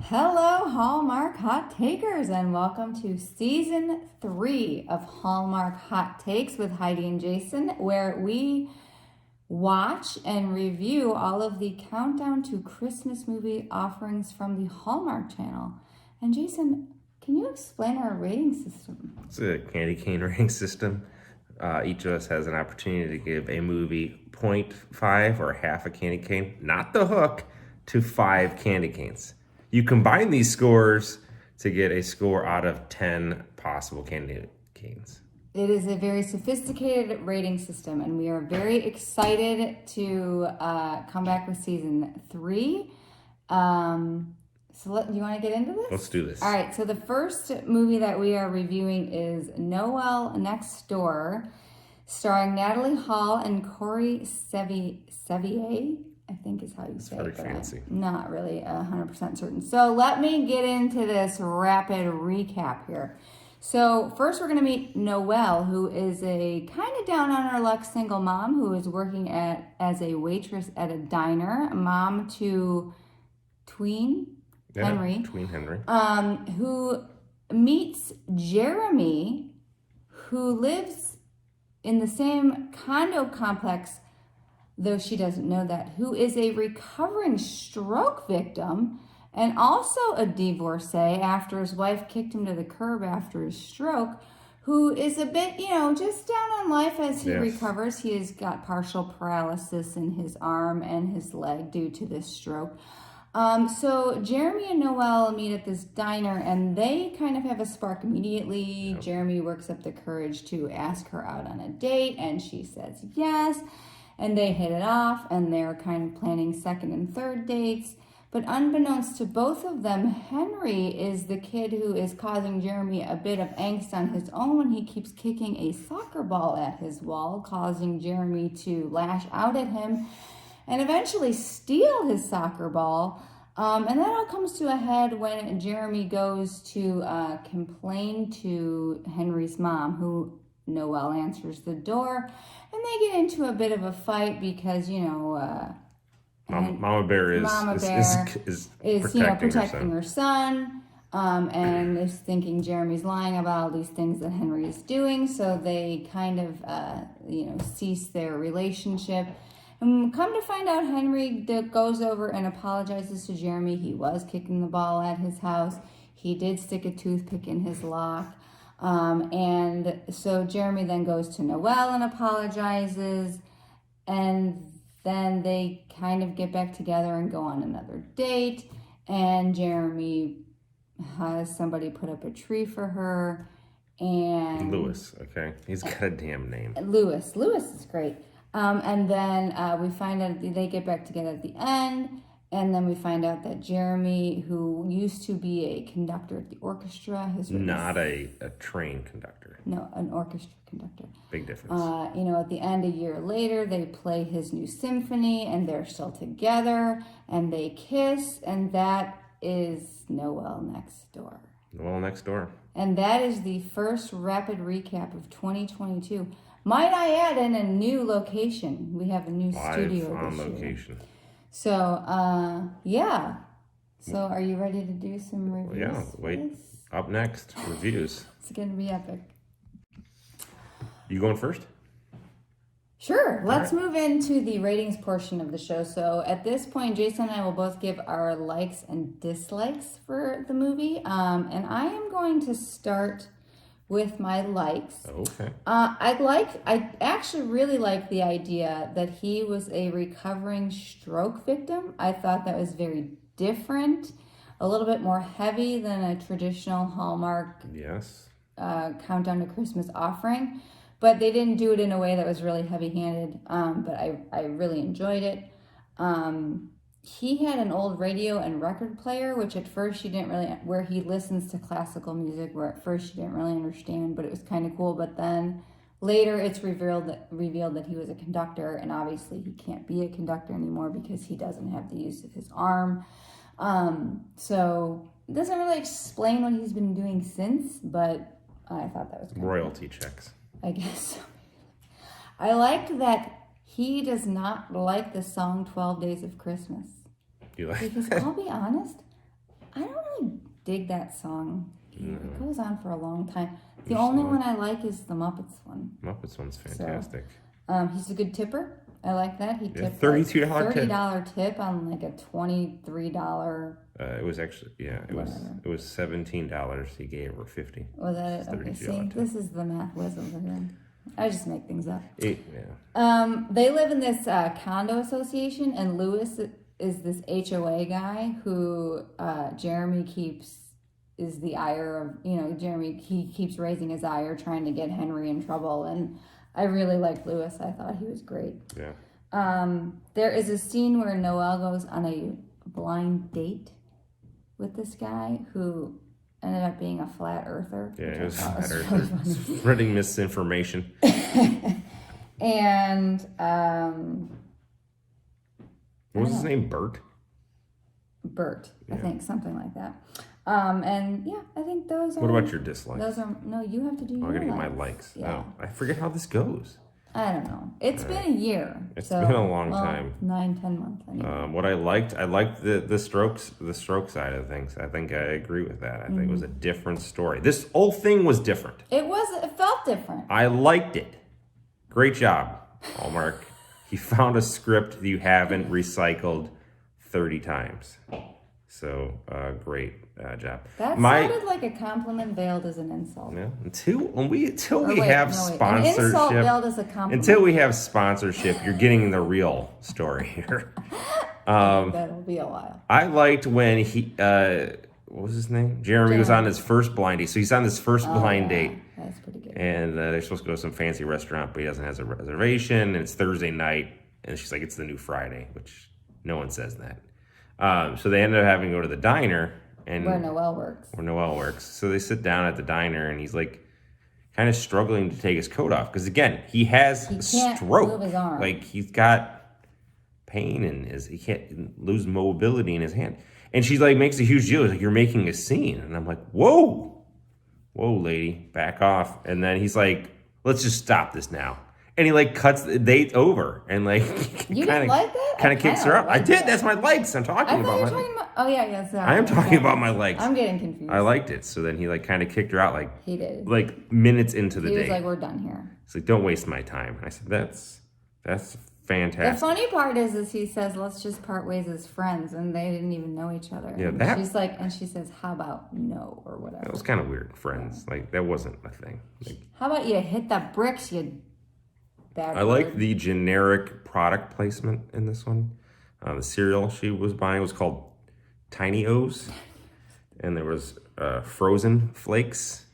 Hello, Hallmark Hot Takers, and welcome to season 3 of Hallmark Hot Takes with Heidi and Jason, where we watch and review all of the countdown to Christmas movie offerings from the Hallmark Channel. And Jason, can you explain our rating system? It's a candy cane rating system. Each of us has an opportunity to give a movie 0.5 or half a candy cane, not the hook, to 5 candy canes. You combine these scores to get a score out of 10 possible candy canes. It is a very sophisticated rating system, and we are very excited to come back with season 3. You want to get into this? Let's do this. All right, so the first movie that we are reviewing is Noel Next Door, starring Natalie Hall and Corey Sevier, I think is how you say it. Very fancy. I'm not really 100% certain. So let me get into this rapid recap here. So first we're going to meet Noelle, who is a kind of down on her luck single mom who is working as a waitress at a diner, mom to tween Henry, who meets Jeremy, who lives in the same condo complex, though she doesn't know that, who is a recovering stroke victim and also a divorcee after his wife kicked him to the curb after his stroke, who is a bit, just down on life as he recovers. He has got partial paralysis in his arm and his leg due to this stroke. So Jeremy and Noelle meet at this diner, and they kind of have a spark immediately. Yep. Jeremy works up the courage to ask her out on a date, and she says yes. And they hit it off, and they're kind of planning second and third dates. But unbeknownst to both of them, Henry is the kid who is causing Jeremy a bit of angst on his own when he keeps kicking a soccer ball at his wall, causing Jeremy to lash out at him and eventually steal his soccer ball. And that all comes to a head when Jeremy goes to complain to Henry's mom, who Noelle answers the door, and they get into a bit of a fight because, Mama Bear is protecting her son, and is thinking Jeremy's lying about all these things that Henry is doing, so they kind of, cease their relationship. And come to find out, Henry goes over and apologizes to Jeremy. He was kicking the ball at his house. He did stick a toothpick in his lock. And so Jeremy then goes to Noelle and apologizes, and then they kind of get back together and go on another date, and Jeremy has somebody put up a tree for her, and Lewis, okay? He's got a damn name. Lewis is great. And then we find out they get back together at the end. And then we find out that Jeremy, who used to be a conductor at the orchestra, has not a train conductor. No, an orchestra conductor. Big difference. At the end, a year later, they play his new symphony, and they're still together, and they kiss, and that is Noel Next Door. Noel Next Door. And that is the first rapid recap of 2022. Might I add in a new location? We have a new studio on this location. Year. So, yeah. So, are you ready to do some reviews? Yeah, wait. Up next, reviews. It's going to be epic. You going first? Sure. Let's move into the ratings portion of the show. So, at this point, Jason and I will both give our likes and dislikes for the movie. And I am going to start with my likes. Okay. I actually really like the idea that he was a recovering stroke victim. I thought that was very different, a little bit more heavy than a traditional Hallmark countdown to Christmas offering. But they didn't do it in a way that was really heavy-handed. But I really enjoyed it. He had an old radio and record player, which at first she didn't really, where he listens to classical music, where at first she didn't really understand, but it was kind of cool. But then later it's revealed that he was a conductor, and obviously he can't be a conductor anymore because he doesn't have the use of his arm. So it doesn't really explain what he's been doing since, but I thought that was kind royalty checks. I guess so. I liked that he does not like the song 12 Days of Christmas. You like Because that? I'll be honest, I don't really dig that song. It goes on for a long time. The only one I like is the Muppets one. Muppets one's fantastic. So, he's a good tipper. I like that. He tipped $32 tip. $30 tip on like a $23. It was actually it was $17. He gave her $50. Was that it? Okay, see, this is the math whiz over here. I just make things up. Yeah. They live in this condo association, and Lewis is this HOA guy who Jeremy is the ire of, Jeremy, he keeps raising his ire trying to get Henry in trouble, and I really liked Lewis. I thought he was great. Yeah. There is a scene where Noel goes on a blind date with this guy who ended up being a flat earther. Yeah, it was flat earther. Spreading misinformation. And what was his name? Bert? Bert, yeah. I think, something like that. And yeah, I think those are... What about your dislikes? No, you have to do your I gotta get likes. my likes. Yeah. Oh, I forget how this goes. I don't know. It's been a year. It's been a long time. 9-10 months. Anyway. What I liked the stroke side of things. I think I agree with that. I think it was a different story. This whole thing was different. It felt different. I liked it. Great job, Hallmark. You found a script that you haven't recycled 30 times. So, great job. That sounded like a compliment veiled as an insult. Yeah. Until we have sponsorship. An insult veiled as a compliment. Until we have sponsorship, you're getting the real story here. That'll be a while. I liked when he, what was his name? Jeremy was on his first blind date. So he's on this first blind date. That's pretty good. And they're supposed to go to some fancy restaurant, but he doesn't have a reservation. And it's Thursday night. And she's like, it's the new Friday, which no one says that. So they ended up having to go to the diner. And where Noel works. So they sit down at the diner, and he's like kind of struggling to take his coat off. Because again, he has a stroke. Move his arm. Like he's got pain in he can't lose mobility in his hand. And she like makes a huge deal. She's like, you're making a scene. And I'm like, whoa, lady, back off. And then he's like, let's just stop this now. And he like cuts the date over and like you didn't like that? Kind of kicks her up. I did. That's my likes. I'm talking about. Oh yeah. Sorry. I am talking about my likes. I'm getting confused. I liked it. So then he like kind of kicked her out like he did. Like minutes into the date. He was like, we're done here. It's like, don't waste my time. And I said, that's fantastic. The funny part is he says, let's just part ways as friends, and they didn't even know each other. Yeah, and she says, how about no or whatever. That was kind of weird. Friends, like that wasn't a thing. Like, how about you hit the bricks, you bad I like the generic product placement in this one. The cereal she was buying was called Tiny O's, and there was frozen flakes,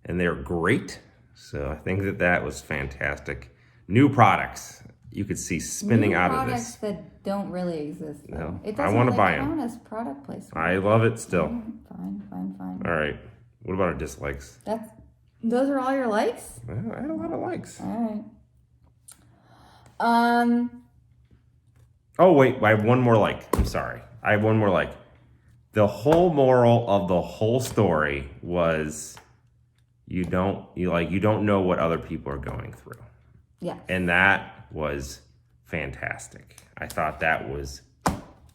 and they're great. So I think that was fantastic. New products you could see spinning out of this. Products that don't really exist. No, it I want to buy count them. As product placement. I love it still. Fine. All right. What about our dislikes? Those are all your likes? Well, I had a lot of likes. All right. Oh wait, I have one more like. I'm sorry. I have one more like. The whole moral of the whole story was you don't know what other people are going through. Yeah. And that was fantastic. I thought that was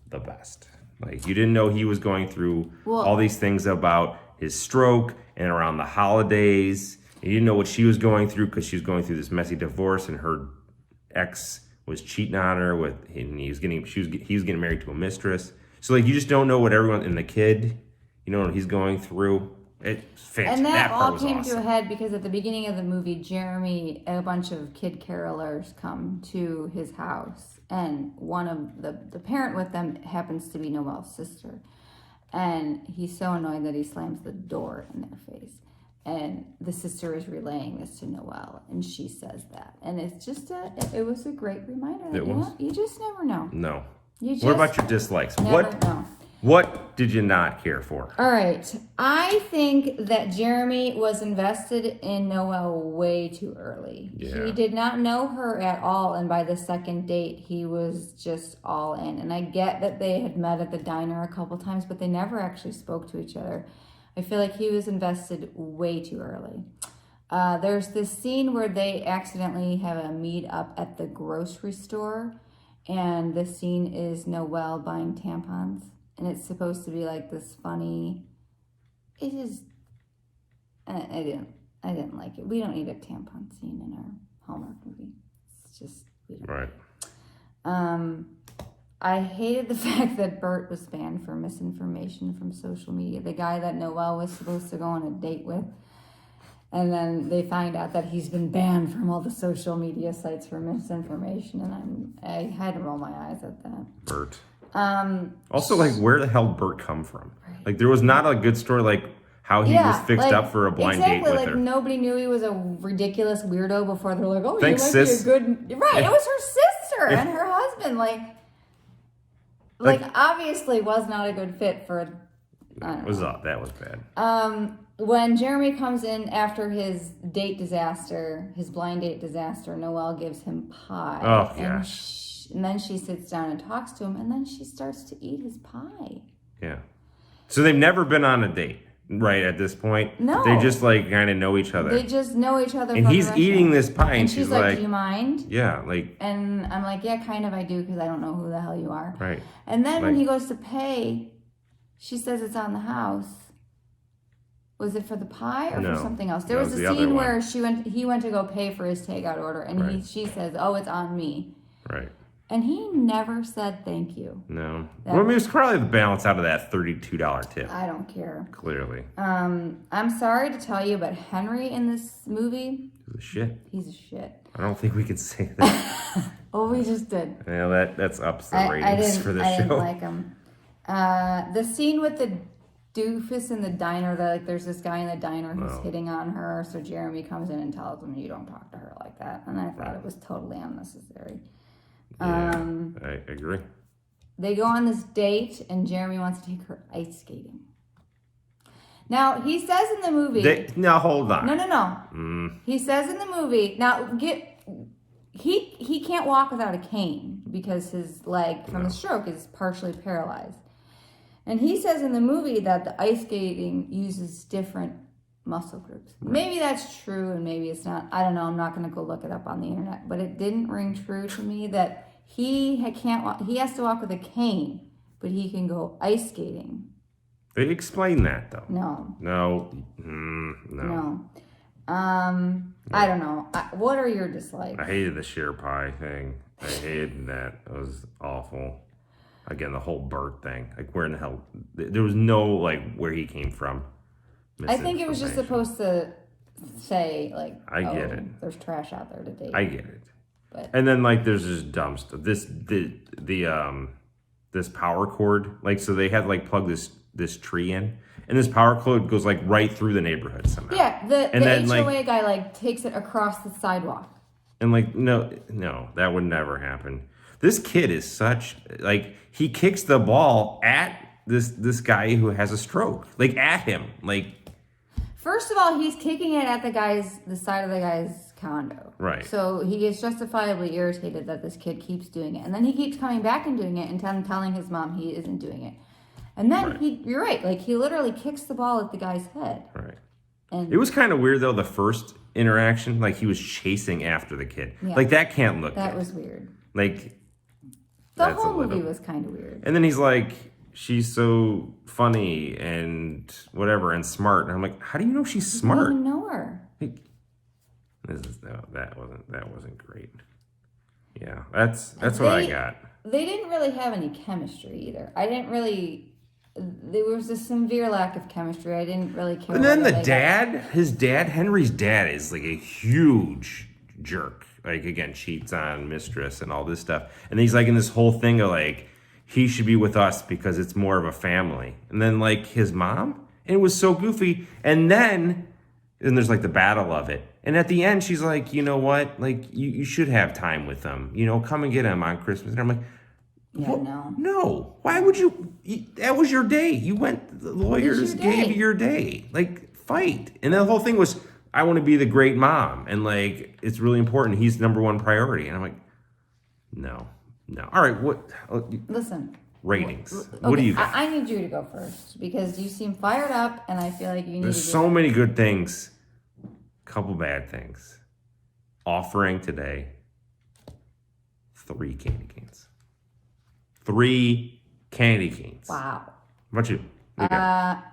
the best. Like you didn't know he was going through all these things about his stroke and around the holidays. You didn't know what she was going through because she was going through this messy divorce and her ex was cheating on her and he was getting married to a mistress. So like you just don't know what everyone and the kid, you know what he's going through. It's fantastic. And that all came to a head because at the beginning of the movie, Jeremy, a bunch of kid carolers come to his house, and one of the parent with them happens to be Noel's sister, and he's so annoyed that he slams the door in their face. And the sister is relaying this to Noel, and she says that, and it's just it was a great reminder. You just never know. No. What about your dislikes? Know. What did you not care for? All right. I think that Jeremy was invested in Noel way too early. Yeah. He did not know her at all, and by the second date, he was just all in. And I get that they had met at the diner a couple times, but they never actually spoke to each other. I feel like he was invested way too early. There's this scene where they accidentally have a meet up at the grocery store, and the scene is Noel buying tampons. and it's supposed to be like this funny. It is. I didn't like it. We don't need a tampon scene in our Hallmark movie. It's just we don't. Right. I hated the fact that Bert was banned for misinformation from social media. The guy that Noel was supposed to go on a date with. And then they find out that he's been banned from all the social media sites for misinformation. And I had to roll my eyes at that. Bert. Also, like, where the hell did Bert come from? Right. Like, there was not a good story, like, how he was fixed up for a blind date with her. Nobody knew he was a ridiculous weirdo before they're like, oh, thanks, you might sis. be a good... Right, it was her sister and her husband. Like, obviously was not a good fit for... That was bad. When Jeremy comes in after his date disaster, his blind date disaster, Noel gives him pie. Oh, gosh. And then she sits down and talks to him, and then she starts to eat his pie. Yeah. So they've never been on a date, right, at this point? No. They just, like, kind of know each other. They just know each other. And he's eating this pie, and she's like, do you mind? Yeah, like... And I'm like, yeah, kind of I do, because I don't know who the hell you are. Right. And then when he goes to pay, she says it's on the house. Was it for the pie or for something else? There was a scene where he went to go pay for his takeout order, and she says, oh, it's on me. Right. And he never said thank you. No. Well, I mean, it was probably the balance out of that $32 tip. I don't care. Clearly. I'm sorry to tell you, but Henry in this movie... He's a shit. He's a shit. I don't think we can say that. Oh, we just did. Yeah, that's ups the ratings for the show. I didn't like him. The scene with the doofus in the diner, there's this guy in the diner who's hitting on her, so Jeremy comes in and tells him, you don't talk to her like that. And I thought it was totally unnecessary. Yeah, I agree. They go on this date, and Jeremy wants to take her ice skating. Now, he says in the movie... Now, hold on. No. He says in the movie... Now, he can't walk without a cane because his leg from the stroke is partially paralyzed. And he says in the movie that the ice skating uses different muscle groups. Maybe that's true and maybe it's not. I don't know. I'm not going to go look it up on the internet. But it didn't ring true to me that he can't walk. He has to walk with a cane, but he can go ice skating. They explain that, though. No. I don't know. What are your dislikes? I hated the sheer pie thing. I hated that. It was awful. Again, the whole Bert thing. Like, where in the hell? There was no, like, where he came from. I think it was just supposed to say, like, I get it. There's trash out there to date. I get it. But. And then, like, there's just dumb stuff. This power cord. Like, so they had to, like, plug this tree in. And this power cord goes, like, right through the neighborhood somehow. Yeah, the HOA guy, like, takes it across the sidewalk. And, like, no, that would never happen. This kid is such, like, he kicks the ball at this guy who has a stroke. Like, at him. Like. First of all, he's kicking it at the side of the guy's condo. Right. So he is justifiably irritated that this kid keeps doing it. And then he keeps coming back and doing it and telling his mom he isn't doing it. And then you're right, like, he literally kicks the ball at the guy's head. Right. And it was kind of weird, though, the first interaction. Like, he was chasing after the kid. Yeah. Like, that can't look good. That was weird. Like. The whole movie was kind of weird. And then he's like, she's so funny and whatever and smart. And I'm like, how do you know she's smart? I don't even know her. Like, that wasn't great. Yeah, that's what I got. They didn't really have any chemistry either. There was a severe lack of chemistry. I didn't really care. And then Henry's dad is like a huge jerk. Like, again, cheats on mistress and all this stuff. And he's like in this whole thing of like, he should be with us because it's more of a family. And then like his mom, and it was so goofy. And then there's like the battle of it. And at the end, she's like, you know what? Like, you should have time with them. You know, come and get him on Christmas. And I'm like, no. Why would you? That was your day. You went, the lawyers gave you your day. Like, fight. And the whole thing was, I want to be the great mom. And, like, it's really important. He's number one priority. And I'm like, no. All right, what? Listen. Ratings. Okay, what do you got? I need you to go first because you seem fired up and I feel like you need There's so many good things. Couple bad things. Offering today 3 candy canes. 3 candy canes. Wow. How about you? What do you got?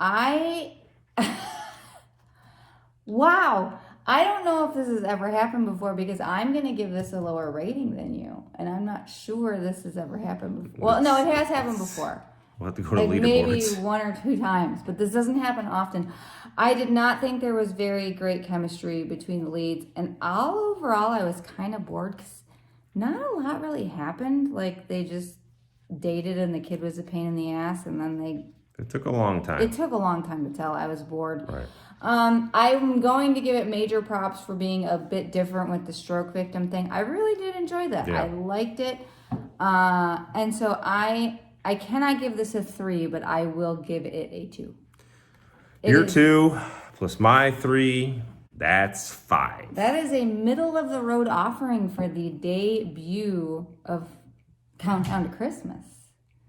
Wow. I don't know if this has ever happened before because I'm going to give this a lower rating than you. And I'm not sure this has ever happened before. Well, no, it has happened before. We'll have to go to Like maybe leaderboards. 1 or 2 times, but this doesn't happen often. I did not think there was very great chemistry between the leads. And overall, I was kind of bored because not a lot really happened. Like they just dated and the kid was a pain in the ass and then It took a long time. it took a long time to tell. I was bored. Right. I'm going to give it major props for being a bit different with the stroke victim thing. I really did enjoy that. Yeah. I liked it. And so I cannot give this a 3, but I will give it a 2. Your 2 plus my 3, that's 5. That is a middle of the road offering for the debut of Countdown to Christmas.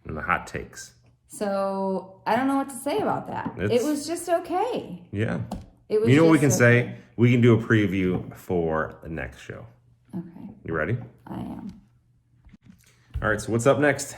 And the hot takes. So I don't know what to say about that. It was just okay. Yeah. It was. You know what we just can okay. say? We can do a preview for the next show. Okay, You ready? I am. All right, so what's up next?